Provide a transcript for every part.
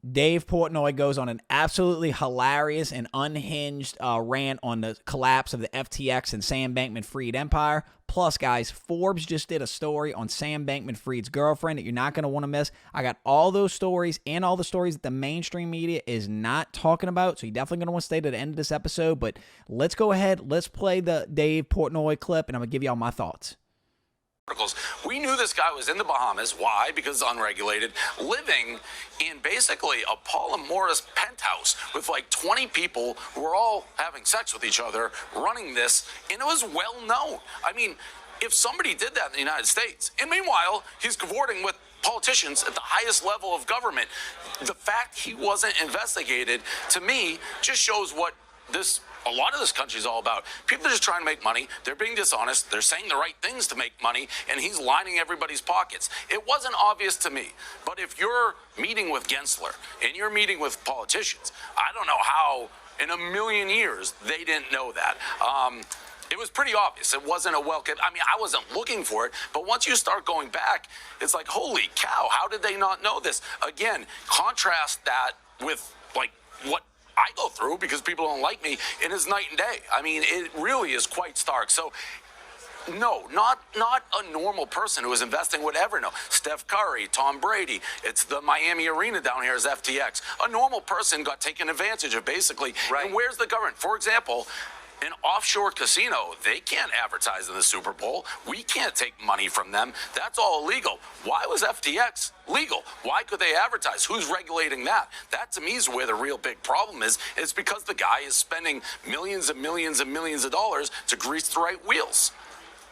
Dave Portnoy goes on an absolutely hilarious and unhinged rant on the collapse of the FTX and Sam Bankman-Fried empire. Plus, guys, Forbes just did a story on Sam Bankman-Fried's girlfriend that you're not going to want to miss. I got all those stories and all the stories that the mainstream media is not talking about, so you're definitely going to want to stay to the end of this episode. But let's go ahead. Let's play the Dave Portnoy clip, and I'm going to give you all my thoughts. We knew this guy was in the Bahamas. Why? Because it's unregulated, living in basically a Paul and Morris penthouse with like 20 people who were all having sex with each other, running this, and it was well known. I mean, if somebody did that in the United States, and meanwhile, he's cavorting with politicians at the highest level of government, the fact he wasn't investigated, to me, just shows what a lot of this country is all about. People are just trying to make money. They're being dishonest. They're saying the right things to make money, and he's lining everybody's pockets. It wasn't obvious to me. But if you're meeting with Gensler and you're meeting with politicians, I don't know how in a million years they didn't know that. It was pretty obvious. It wasn't a welcome. I mean, I wasn't looking for it, but once you start going back, it's like, holy cow, how did they not know this? Again, contrast that with like what I go through because people don't like me, and it's night and day. I mean, it really is quite stark. So, no, not a normal person who is investing whatever. No, Steph Curry, Tom Brady. It's the Miami arena down here is FTX. A normal person got taken advantage of, basically. Right. And where's the government? For example, an offshore casino, they can't advertise in the Super Bowl. We can't take money from them. That's all illegal. Why was FTX legal? Why could they advertise? Who's regulating that? That, to me, is where the real big problem is. It's because the guy is spending millions and millions and millions of dollars to grease the right wheels.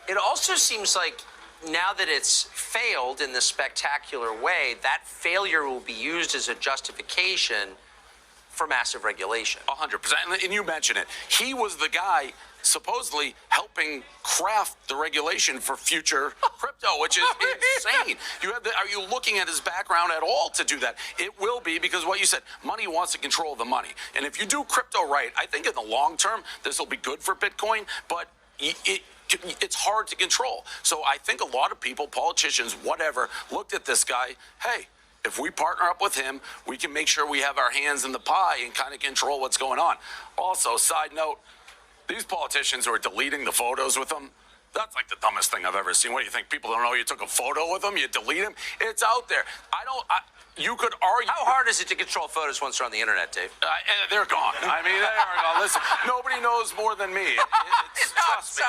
It also seems like now that it's failed in this spectacular way, that failure will be used as a justification for massive regulation. 100%. And you mentioned it. He was the guy supposedly helping craft the regulation for future crypto, which is insane. Are you looking at his background at all to do that? It will be, because what you said, money wants to control the money. And if you do crypto right, I think in the long term, this will be good for Bitcoin, but it's hard to control. So I think a lot of people, politicians, whatever, looked at this guy, hey, if we partner up with him, we can make sure we have our hands in the pie and kind of control what's going on. Also, side note, these politicians who are deleting the photos with him, that's like the dumbest thing I've ever seen. What do you think? People don't know you took a photo with them? You delete them? It's out there. You could argue. How hard is it to control photos once they're on the internet, Dave? They're gone. I mean, they are gone. Listen, nobody knows more than me. Trust me.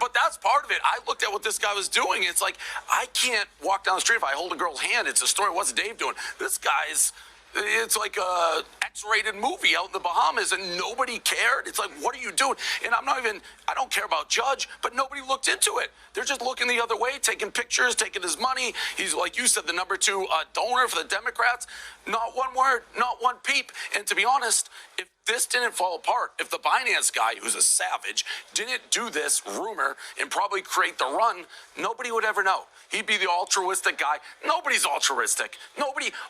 But that's part of it. I looked at what this guy was doing. It's like, I can't walk down the street if I hold a girl's hand. It's a story. What's Dave doing? This guy's... It's like a X-rated movie out in the Bahamas, and nobody cared. It's like, what are you doing? And I don't care about Judge, but nobody looked into it. They're just looking the other way, taking pictures, taking his money. He's, like you said, the number 2 donor for the Democrats. Not one word, not one peep. And to be honest, if this didn't fall apart, if the Binance guy, who's a savage, didn't do this rumor and probably create the run, nobody would ever know. He'd be the altruistic guy. Nobody's altruistic.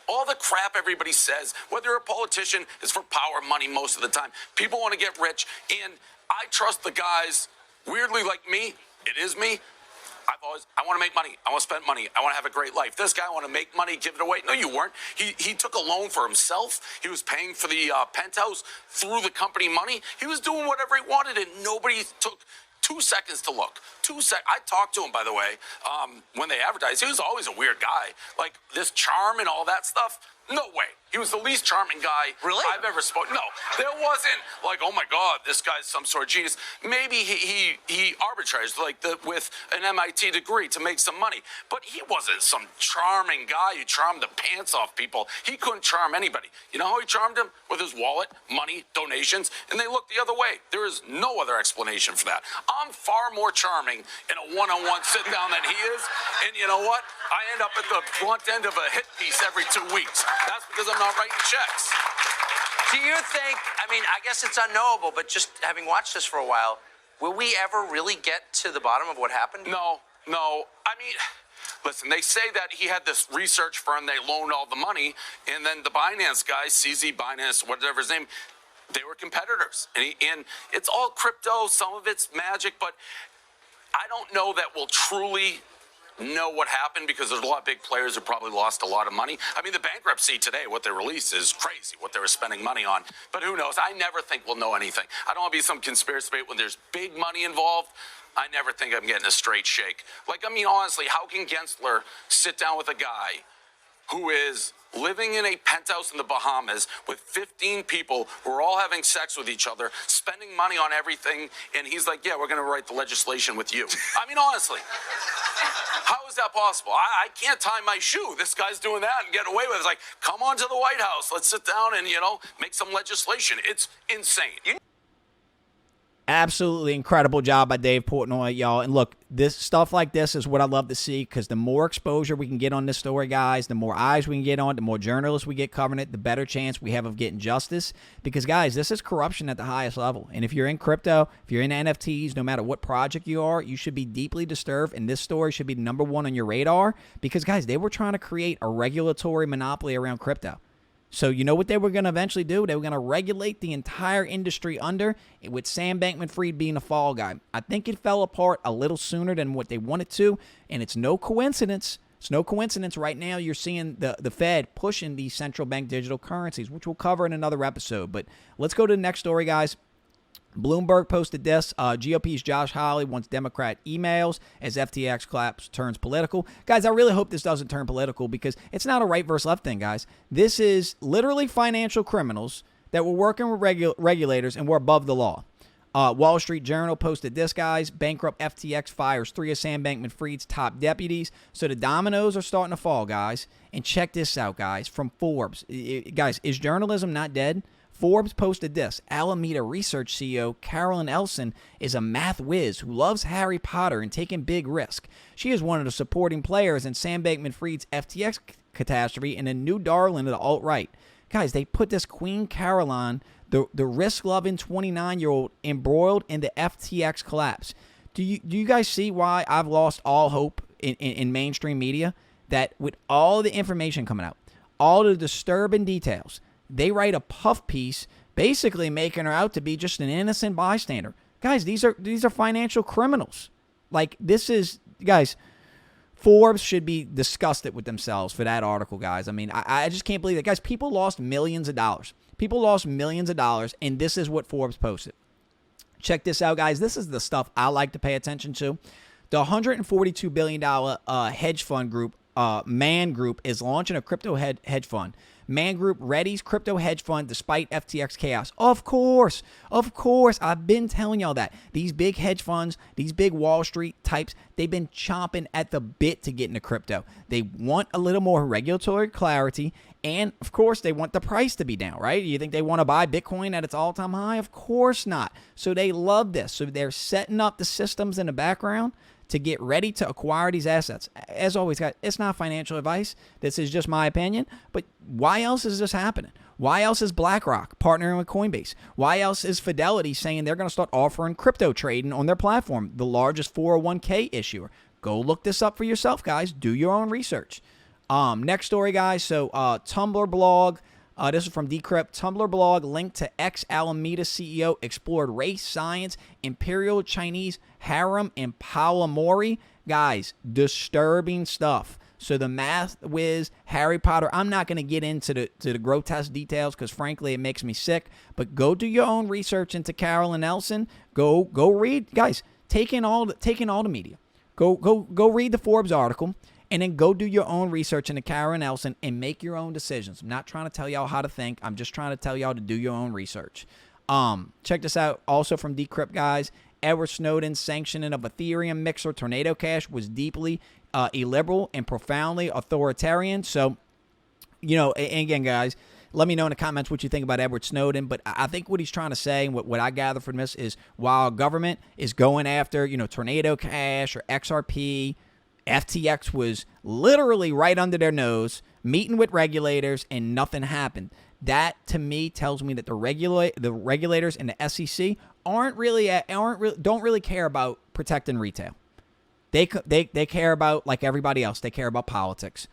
All the crap everybody says, whether a politician is for power, money most of the time. People want to get rich, and I trust the guys, weirdly like me, it is me. I want to make money. I want to spend money. I want to have a great life. This guy, I want to make money, give it away. No, you weren't. He took a loan for himself. He was paying for the penthouse through the company money. He was doing whatever he wanted, and nobody took 2 seconds to look. I talked to him, by the way, when they advertised. He was always a weird guy. Like, this charm and all that stuff, no way. He was the least charming guy I've ever spoken. No, there wasn't like, oh my God, this guy's some sort of genius. Maybe he arbitraged with an MIT degree to make some money, but he wasn't some charming guy who charmed the pants off people. He couldn't charm anybody. You know how he charmed them? With his wallet, money, donations, and they looked the other way. There is no other explanation for that. I'm far more charming in a one-on-one sit-down than he is, and you know what? I end up at the blunt end of a hit piece every 2 weeks. That's because I'm not writing checks. Do you think, I guess it's unknowable, but just having watched this for a while, will we ever really get to the bottom of what happened? No. Listen, they say that he had this research firm, they loaned all the money, and then the Binance guy, CZ Binance, whatever his name, they were competitors. And it's all crypto, some of it's magic, but I don't know that we'll truly know what happened because there's a lot of big players who probably lost a lot of money. I mean, the bankruptcy today, what they released is crazy, what they were spending money on. But who knows? I never think we'll know anything. I don't want to be some conspiracy theory when there's big money involved. I never think I'm getting a straight shake. Like, I mean, honestly, how can Gensler sit down with a guy who is living in a penthouse in the Bahamas with 15 people who are all having sex with each other, spending money on everything, and he's like, yeah, we're going to write the legislation with you. I mean, honestly, how is that possible? I can't tie my shoe. This guy's doing that and getting away with it. It's like, come on to the White House. Let's sit down and, make some legislation. It's insane. Absolutely incredible job by Dave Portnoy, y'all. And look, this stuff like this is what I love to see, because the more exposure we can get on this story, guys, the more eyes we can get on, the more journalists we get covering it, the better chance we have of getting justice. Because, guys, this is corruption at the highest level. And if you're in crypto, if you're in NFTs, no matter what project you are, you should be deeply disturbed. And this story should be number one on your radar because, guys, they were trying to create a regulatory monopoly around crypto. So you know what they were going to eventually do? They were going to regulate the entire industry under, with Sam Bankman-Fried being a fall guy. I think it fell apart a little sooner than what they wanted to, and it's no coincidence. It's no coincidence right now you're seeing the Fed pushing these central bank digital currencies, which we'll cover in another episode. But let's go to the next story, guys. Bloomberg posted this. GOP's Josh Hawley wants Democrat emails as FTX collapse turns political. Guys, I really hope this doesn't turn political because it's not a right versus left thing, guys. This is literally financial criminals that were working with regulators and were above the law. Wall Street Journal posted this, guys. Bankrupt FTX fires 3 of Sam Bankman-Fried's top deputies. So the dominoes are starting to fall, guys. And check this out, guys, from Forbes. Guys, is journalism not dead? Forbes posted this. Alameda Research CEO Carolyn Elson is a math whiz who loves Harry Potter and taking big risks. She is one of the supporting players in Sam Bankman-Fried's FTX catastrophe and a new darling of the alt-right. Guys, they put this Queen Caroline, the risk-loving 29-year-old, embroiled in the FTX collapse. Do you guys see why I've lost all hope in mainstream media? That with all the information coming out, all the disturbing details, they write a puff piece basically making her out to be just an innocent bystander. Guys, these are financial criminals. Like, this is, guys, Forbes should be disgusted with themselves for that article, guys. I mean, I just can't believe that. Guys, people lost millions of dollars. People lost millions of dollars, and this is what Forbes posted. Check this out, guys. This is the stuff I like to pay attention to. The $142 billion hedge fund group, Man Group, is launching a crypto hedge fund. Man Group readies crypto hedge fund despite FTX chaos. Of course. I've been telling y'all that. These big hedge funds, these big Wall Street types, they've been chomping at the bit to get into crypto. They want a little more regulatory clarity, and, of course, they want the price to be down, right? You think they want to buy Bitcoin at its all-time high? Of course not. So they love this. So they're setting up the systems in the background to get ready to acquire these assets. As always, guys, it's not financial advice. This is just my opinion. But why else is this happening? Why else is BlackRock partnering with Coinbase? Why else is Fidelity saying they're going to start offering crypto trading on their platform, the largest 401k issuer? Go look this up for yourself, guys. Do your own research. Next story, guys. So Tumblr blog. This is from Decrypt. Tumblr blog linked to ex-Alameda CEO explored race, science, imperial Chinese harem, and polyamory. Guys, disturbing stuff. So the math whiz, Harry Potter, I'm not going to get into the grotesque details because, frankly, it makes me sick. But go do your own research into Carolyn Elson. Go read. Guys, take in all the media. Go read the Forbes article. And then go do your own research into Carolyn Elson and make your own decisions. I'm not trying to tell y'all how to think. I'm just trying to tell y'all to do your own research. Check this out. Also from Decrypt, guys. Edward Snowden's sanctioning of Ethereum mixer Tornado Cash was deeply illiberal and profoundly authoritarian. So, and again, guys, let me know in the comments what you think about Edward Snowden. But I think what he's trying to say, and what I gather from this, is while government is going after, Tornado Cash or XRP, FTX was literally right under their nose, meeting with regulators, and nothing happened. That, to me, tells me that the regulators and the SEC don't really care about protecting retail. They care about, like everybody else, they care about politics,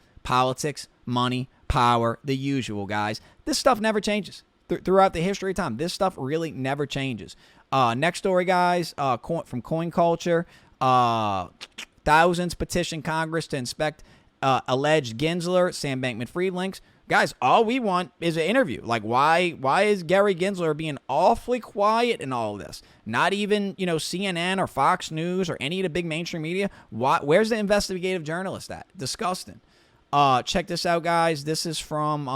money, power, the usual, guys. This stuff never changes throughout the history of time. This stuff really never changes. Next story, guys, from Coin Culture. Thousands petition Congress to inspect alleged Gensler, Sam Bankman-Fried links. Guys, all we want is an interview. Like, why is Gary Gensler being awfully quiet in all of this? Not even, CNN or Fox News or any of the big mainstream media. Where's the investigative journalist at? Disgusting. Check this out, guys. This is from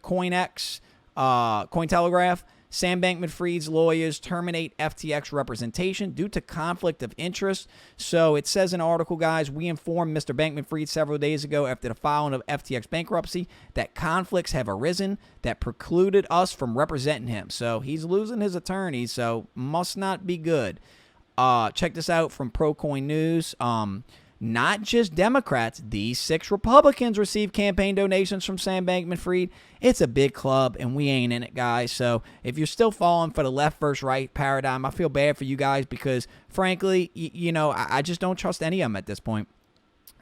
CoinX, Cointelegraph. Sam Bankman-Fried's lawyers terminate FTX representation due to conflict of interest. So it says in an article, guys, we informed Mr. Bankman-Fried several days ago after the filing of FTX bankruptcy that conflicts have arisen that precluded us from representing him. So he's losing his attorney, so must not be good. Check this out from ProCoin News. Not just Democrats, these 6 Republicans received campaign donations from Sam Bankman-Fried. It's a big club, and we ain't in it, guys. So if you're still falling for the left versus right paradigm, I feel bad for you guys because, frankly, I just don't trust any of them at this point.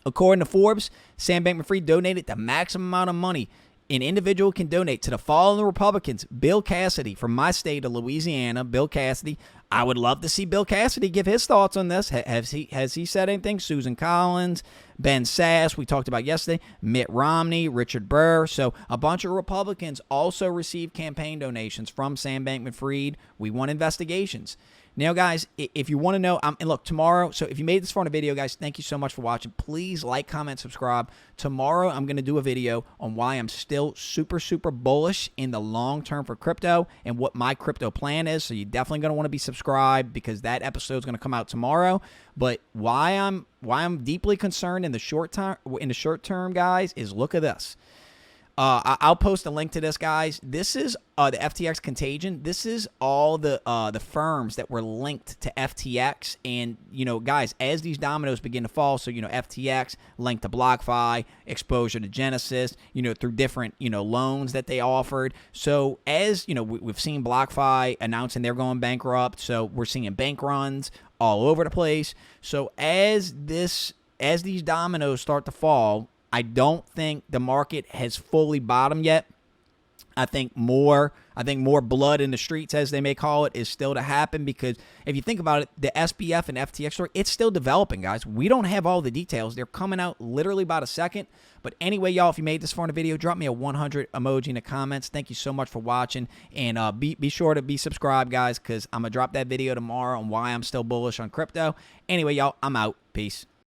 According to Forbes, Sam Bankman-Fried donated the maximum amount of money an individual can donate to the following Republicans. Bill Cassidy from my state of Louisiana. Bill Cassidy. I would love to see Bill Cassidy give his thoughts on this. Has he said anything? Susan Collins, Ben Sass, we talked about yesterday, Mitt Romney, Richard Burr. So a bunch of Republicans also received campaign donations from Sam Bankman-Fried. We want investigations. Now, guys, if you want to know, and look, tomorrow, so if you made this far in a video, guys, thank you so much for watching. Please like, comment, subscribe. Tomorrow, I'm going to do a video on why I'm still super, super bullish in the long term for crypto and what my crypto plan is. So you're definitely going to want to be subscribed because that episode is going to come out tomorrow. But why I'm deeply concerned in the short term, guys, is look at this. I'll post a link to this, guys. This is the FTX contagion. This is all the firms that were linked to FTX. And, guys, as these dominoes begin to fall, so, FTX linked to BlockFi, exposure to Genesis, through different, loans that they offered. So as, we've seen BlockFi announcing they're going bankrupt. So we're seeing bank runs all over the place. So as these dominoes start to fall, I don't think the market has fully bottomed yet. I think more blood in the streets, as they may call it, is still to happen because if you think about it, the SBF and FTX story, it's still developing, guys. We don't have all the details. They're coming out literally about a second. But anyway, y'all, if you made this far in the video, drop me a 100 emoji in the comments. Thank you so much for watching. And be sure to be subscribed, guys, because I'm going to drop that video tomorrow on why I'm still bullish on crypto. Anyway, y'all, I'm out. Peace.